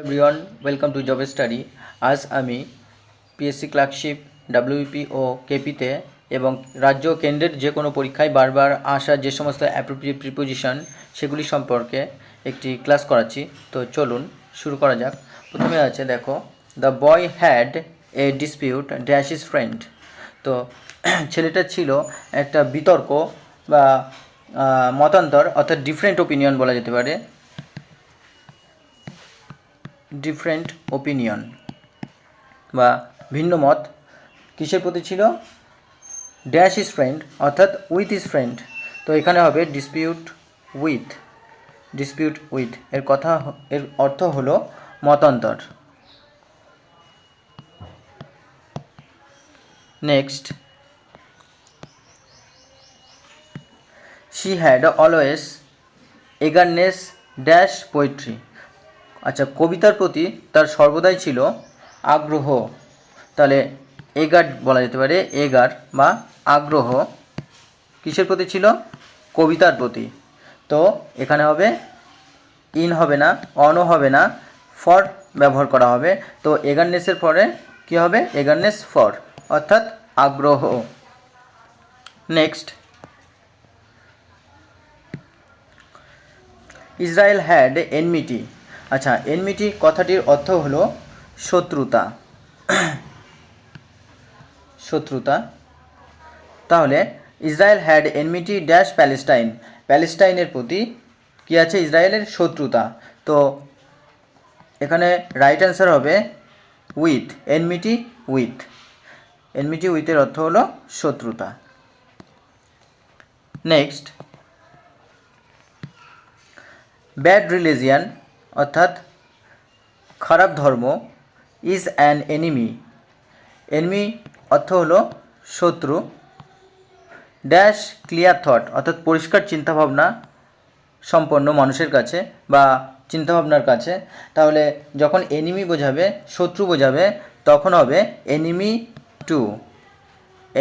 Everyone, welcome to job study. আজ আমি PSC clerkship, WP ও কেপিতে এবং রাজ্য কেন্দ্রের যে কোনো পরীক্ষায় বারবার আসা যে সমস্ত অ্যাপ্রোপ্রিয়েট প্রিপোজিশন সেগুলি সম্পর্কে একটি ক্লাস করাচ্ছি। তো চলুন শুরু করা যাক। প্রথমে আছে, দেখো, the boy had a dispute dash is friend. তো ছেলেটা ছিল একটা বিতর্ক বা মতান্তর, অর্থাৎ ডিফারেন্ট ওপিনিয়ন বলা যেতে পারে। ডিফারেন্ট ওপিনিয়ন বা ভিন্ন মত কিসের প্রতি ছিল? ড্যাশ ইজ ফ্রেন্ড, অর্থাৎ উইথ ইজ ফ্রেন্ড। তো এখানে হবে ডিসপিউট উইথ। ডিসপিউট উইথ এর অর্থ হলো মতান্তর। Next, she had always eagerness dash poetry. আচ্ছা, কবিতার প্রতি তার সর্বদাই ছিল আগ্রহ। তাহলে এগার বলা যেতে পারে, এগার বা আগ্রহ কিসের প্রতি ছিল? কবিতার প্রতি। তো এখানে হবে ইন হবে না, অনও হবে না, ফর ব্যবহার করা হবে। তো এগারনেসের পরে কী হবে? এগারনেস ফর, অর্থাৎ আগ্রহ। Next, Israel had enmity. আচ্ছা, এনমিটি কথাটির অর্থ হলো শত্রুতা। শত্রুতা। তাহলে Israel had enmity dash Palestine. প্যালেস্টাইনের প্রতি কী আছে? ইসরায়েলের শত্রুতা। তো এখানে রাইট অ্যান্সার হবে উইথ। Enmity with. এনমিটি উইথের অর্থ হলো শত্রুতা। নেক্সট, ব্যাড রিলিজিয়ান অর্থাৎ খারাপ ধর্ম ইজ অ্যান এনিমি। এনিমি অর্থ হলো শত্রু। ড্যাশ ক্লিয়ার থট অর্থাৎ পরিষ্কার চিন্তাভাবনা সম্পন্ন মানুষের কাছে বা চিন্তাভাবনার কাছে। তাহলে যখন এনিমি বোঝাবে, শত্রু বোঝাবে, তখন হবে এনিমি টু।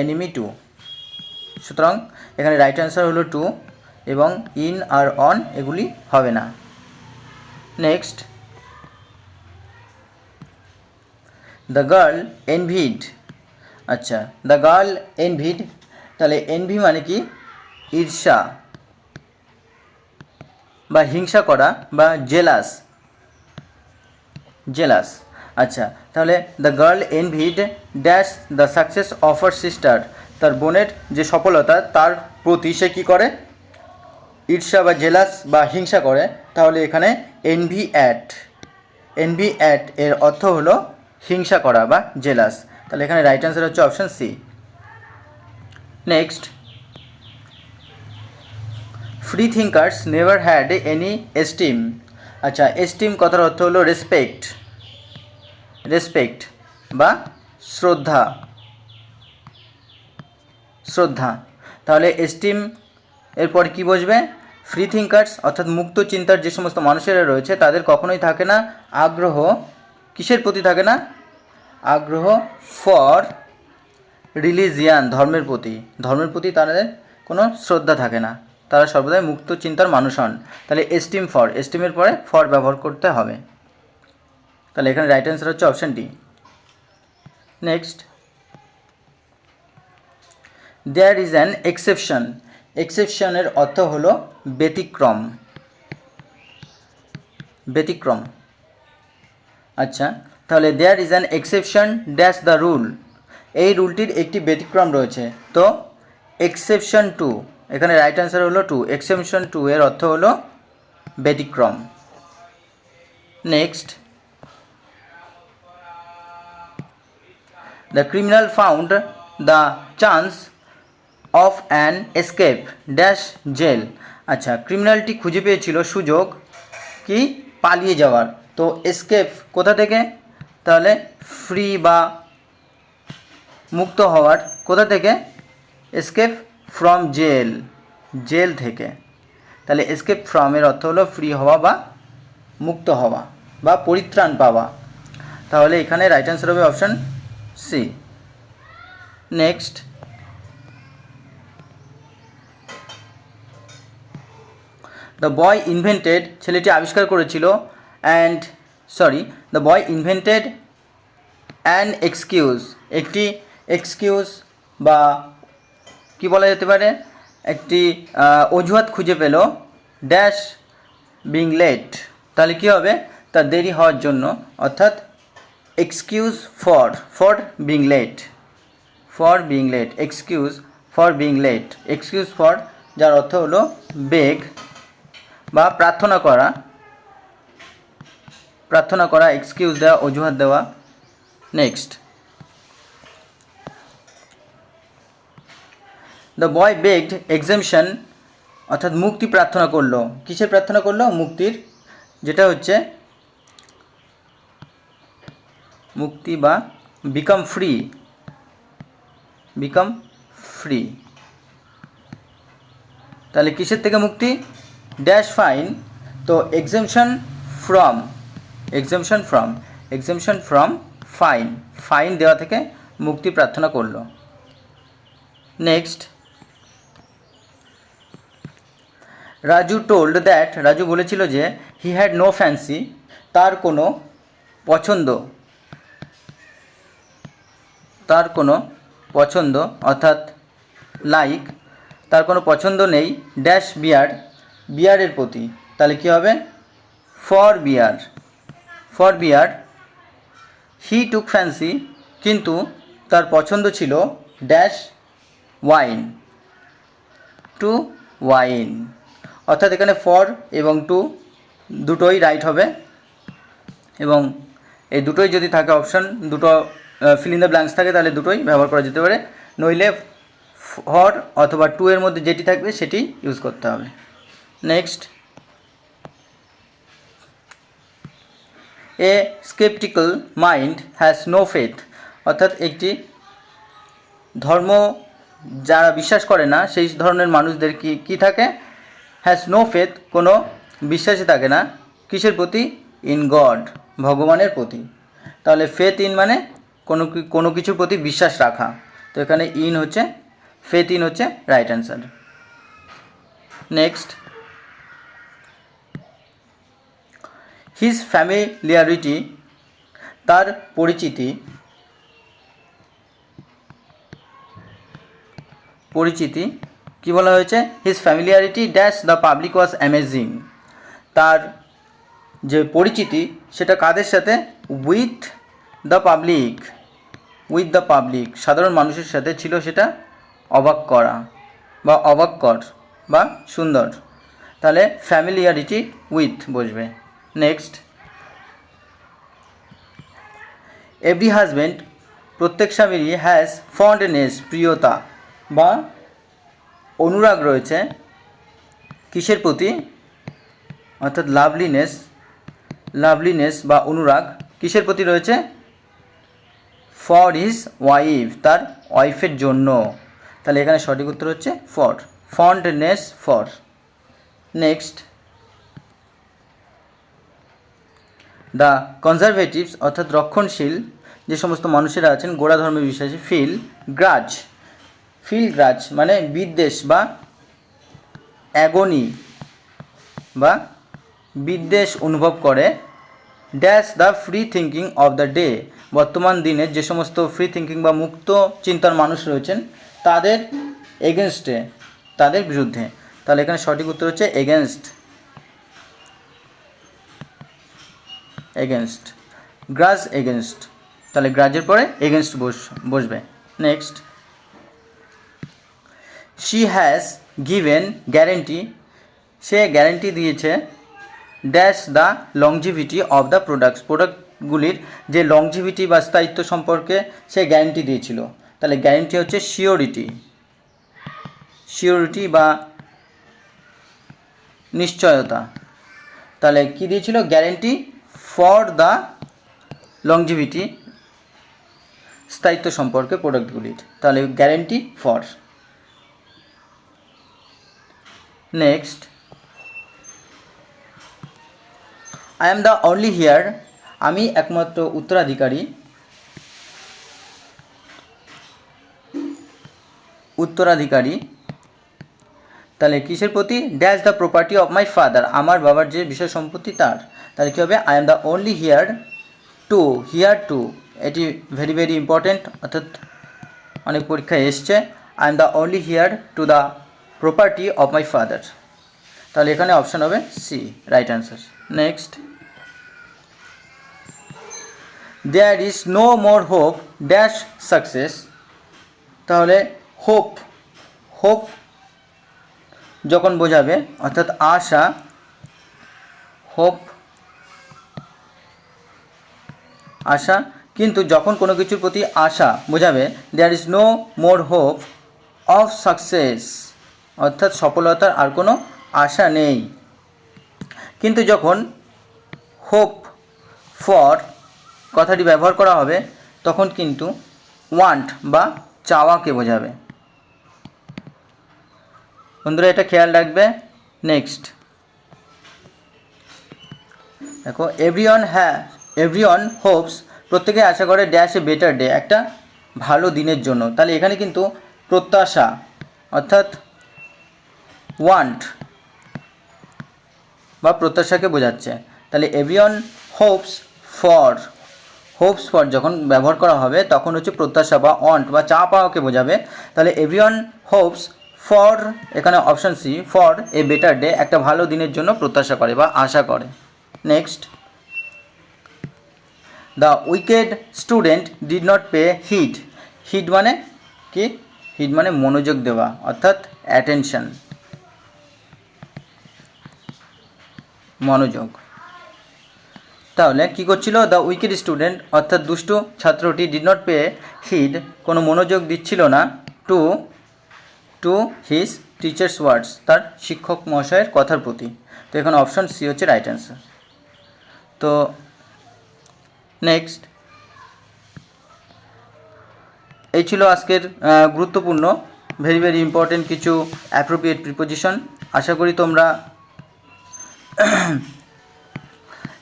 Enemy to. সুতরাং এখানে রাইট অ্যান্সার হলো টু, এবং ইন আর অন এগুলি হবে না। Next, the girl envied. আচ্ছা, দ্য গার্ল এনভিড, তাহলে এনভি মানে কি? ঈর্ষা বা হিংসা করা বা জেলাস। জেলাস। আচ্ছা, তাহলে the girl envied dash the success of her sister. তার বোনের যে সফলতা তার প্রতি সে কী করে? ঈর্ষা বা জেলাস বা হিংসা করে। তাহলে এখানে এনভি অ্যাট। এনভি অ্যাট এর অর্থ হলো হিংসা করা বা জেলাস। তাহলে এখানে রাইট অ্যান্সার হচ্ছে option C. Next, free thinkers never had any esteem. আচ্ছা, এস্টিম কথার অর্থ হলো রেসপেক্ট। রেসপেক্ট বা শ্রদ্ধা। শ্রদ্ধা। তাহলে এস্টিম এরপর কি বসবে? ফ্রি থিঙ্কার্স অর্থাৎ মুক্ত চিন্তার যে সমস্ত মানুষেরা রয়েছে তাদের কখনোই থাকে না আগ্রহ। কিসের প্রতি থাকে না? আগ্রহ ফর রিলিজিয়ান, ধর্মের প্রতি। ধর্মের প্রতি তাদের কোনো শ্রদ্ধা থাকে না, তারা সর্বদাই মুক্ত চিন্তার মানুষ হন। তাহলে এস্টিম ফর, এস্টিমের পরে ফর ব্যবহার করতে হবে। তাহলে এখানে রাইট অ্যান্সার হচ্ছে option D. Next, there is an exception. এক্সেপশনের অর্থ হলো ব্যতিক্রম। ব্যতিক্রম। আচ্ছা, তাহলে there is an exception dash the rule. এই রুলটির একটি ব্যতিক্রম রয়েছে। তো এক্সেপশন টু, এখানে রাইট অ্যান্সার হলো টু। এক্সেপশন টু এর অর্থ হলো ব্যতিক্রম। Next, the criminal found the chance of an escape dash jail. আচ্ছা, ক্রিমিনালটি খুঁজে পেয়েছিল সুযোগ কি? পালিয়ে যাওয়ার। তো এসকেপ কোথা থেকে? তাহলে ফ্রি বা মুক্ত হওয়ার। কোথা থেকে? Escape from jail. জেল থেকে। তাহলে এসকেপ ফ্রম এর অর্থ হলো ফ্রি হওয়া বা মুক্ত হওয়া বা পরিত্রাণ পাওয়া। তাহলে এখানে রাইট অ্যান্সার হবে option C. Next, the boy invented, ছেলেটি আবিষ্কার করেছিল, and sorry, the boy invented an excuse, একটি এক্সকিউজ বা কি বলা যেতে পারে, একটি অজুহাত খুঁজে পেল, ড্যাশ বিং লেট, তাহলে কী হবে, তার দেরি হওয়ার জন্য, অর্থাৎ excuse for being late, for being late, excuse for being late, excuse for যার অর্থ হলো বেগ বা প্রার্থনা করা, এক্সকিউজ দেওয়া, অজুহাত দেওয়া। Next, the boy begged exemption, অর্থাৎ মুক্তি প্রার্থনা করলো। কিসের প্রার্থনা করলো? মুক্তির, যেটা হচ্ছে মুক্তি বা বিকাম ফ্রি। তাহলে কিসের থেকে মুক্তি? ড্যাশ ফাইন, তো এক্সেমশন ফ্রম ফাইন দেওয়া থেকে মুক্তি প্রার্থনা করলো। Next, Raju told that, Raju বলেছিল যে হি হ্যাড নো ফ্যান্সি, তার কোনো পছন্দ অর্থাৎ লাইক, তার কোনো পছন্দ নেই, ড্যাশ বিয়ারের প্রতি, তাহলে কী হবে? For beer. He took fancy, কিন্তু তার পছন্দ ছিল, ড্যাশ ওয়াইন, অর্থাৎ এখানে ফর এবং টু দুটোই রাইট হবে, এবং এই দুটোই যদি থাকে অপশান, দুটো ফিল ইন দ্য ব্ল্যাঙ্কস থাকে, তাহলে দুটোই ব্যবহার করা যেতে পারে, নইলে ফর অথবা টু এর মধ্যে যেটি থাকবে সেটি ইউজ করতে হবে। Next, a skeptical mind has no faith, অর্থাৎ একটি ধর্ম যারা বিশ্বাস করে না সেই ধরনের মানুষদের কি থাকে? হ্যাজ নো ফেথ, কোনো বিশ্বাসই থাকে না, কিসের প্রতি? ইন গড, ভগবানের প্রতি। তাহলে ফেথ ইন মানে কোনো কিছুর প্রতি বিশ্বাস রাখা, তো এখানে ফেথ ইন হচ্ছে right answer. Next, his familiarity, তার পরিচিতি কি বলা হয়েছে? His familiarity dash the public was amazing, তার যে পরিচিতি সেটা কাদের সাথে? উইথ দ্য পাবলিক, সাধারণ মানুষের সাথে ছিল, সেটা অবাককর বা সুন্দর, তাহলে ফ্যামিলিয়ারিটি উইথ বসবে। নেক্সট, এভরি হাজব্যান্ড, প্রত্যেক স্বামীরই, হ্যাজ ফন্ডনেস, প্রিয়তা বা অনুরাগ রয়েছে, কিসের প্রতি? অর্থাৎ লাভলিনেস বা অনুরাগ কিসের প্রতি রয়েছে? ফর হিজ ওয়াইফ, তার ওয়াইফের জন্য, তাহলে এখানে সঠিক উত্তর হচ্ছে ফন্ডনেস ফর। নেক্সট, দ্য কনজারভেটিভস, অর্থাৎ রক্ষণশীল যে সমস্ত মানুষেরা আছেন, গোড়া ধর্মে বিশ্বাসী, ফিল গ্রাজ মানে বিদ্বেষ বা অ্যাগনি বা বিদ্বেষ অনুভব করে, dash the free thinking of the day, বর্তমান দিনের যে সমস্ত ফ্রি থিঙ্কিং বা মুক্ত চিন্তার মানুষ রয়েছেন তাদের এগেনস্টে, তাদের বিরুদ্ধে, তাহলে এখানে সঠিক উত্তর হচ্ছে এগেনস্ট, গ্রাজ এগেনস্ট, তাহলে গ্রাজের পরে এগেনস্ট বসবে। Next, she has given guarantee, সে গ্যারেন্টি দিয়েছে, dash the longevity of the প্রোডাক্টগুলির যে লংজিভিটি বা স্থায়িত্ব সম্পর্কে সে গ্যারেন্টি দিয়েছিল, তাহলে গ্যারেন্টি হচ্ছে শিওরিটি বা নিশ্চয়তা, তাহলে কি দিয়েছিল? গ্যারেন্টি ফর দ্য লংজিভিটি, স্থায়িত্ব সম্পর্কে প্রোডাক্টগুলির, তাহলে guarantee for. Next, I am the only heir, আমি একমাত্র উত্তরাধিকারী, তাহলে কিসের প্রতি? Dash the property of my father, আমার বাবার যে বিষয় সম্পত্তি তার, তাহলে কী হবে, I am the only heir to, এটি ভেরি ভেরি ইম্পর্টেন্ট, অর্থাৎ অনেক পরীক্ষায় এসছে। I am the only heir to the property of my father. তাহলে এখানে অপশান হবে C, right answer. Next, there is no more hope dash success. তাহলে hope যখন বোঝাবে, অর্থাৎ আশা, আশা, কিন্তু যখন কোনো কিছুর প্রতি আশা বোঝাবে, there is no more hope of success, অর্থাৎ সফলতার আর কোনো আশা নেই। কিন্তু যখন হোপ ফর কথাটি ব্যবহার করা হবে, তখন কিন্তু ওয়ান্ট বা চাওয়াকে বোঝাবে। বন্ধুরা এটা খেয়াল রাখবে। নেক্সট দেখো, এভরিওয়ান হোপস, প্রত্যেকে আশা করে ড্যাশ এ বেটার ডে, একটা ভালো দিনের জন্য। তাহলে এখানে কিন্তু প্রত্যাশা, অর্থাৎ ওয়ান্ট বা প্রত্যাশাকে বোঝাচ্ছে। তাহলে এভরিওয়ান হোপস ফর যখন ব্যবহার করা হবে, তখন হচ্ছে প্রত্যাশা বা ওয়ান্ট বা চা পাওয়াকে বোঝাবে। তাহলে এভরিওয়ান হোপস ফর, এখানে option C, for a better day, একটা ভালো দিনের জন্য প্রত্যাশা করে বা আশা করে। Next, the wicked student did not pay heed মানে কি, হিড মানে মনোযোগ দেওয়া, অর্থাৎ অ্যাটেনশন, মনোযোগ। তাহলে কী করছিল, দ্য উইকেড স্টুডেন্ট অর্থাৎ দুষ্টু ছাত্রটি ডিড নট পে হিড, কোনো মনোযোগ দিচ্ছিল না, টু হিজ টিচার্স ওয়ার্ডস, তার শিক্ষক মহাশয়ের কথার প্রতি। তো এখানে অপশান সি হচ্ছে রাইট অ্যান্সার। তো নেক্সট, এই ছিল আজকের গুরুত্বপূর্ণ ভেরি ভেরি ইম্পর্টেন্ট কিছু অ্যাপ্রোপ্রিয়েট প্রিপোজিশন। আশা করি তোমরা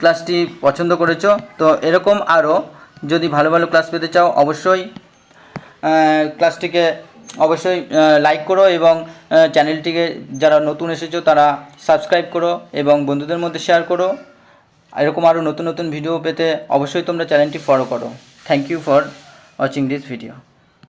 ক্লাসটি পছন্দ করেছো। তো এরকম আরও যদি ভালো ভালো ক্লাস পেতে চাও, অবশ্যই ক্লাসটিকে লাইক করো এবং চ্যানেলটিকে যারা নতুন এসেছো তারা সাবস্ক্রাইব করো এবং বন্ধুদের মধ্যে শেয়ার করো। এরকম আরও নতুন নতুন ভিডিও পেতে অবশ্যই তোমরা চ্যানেলটি ফলো করো। Thank you for watching this video.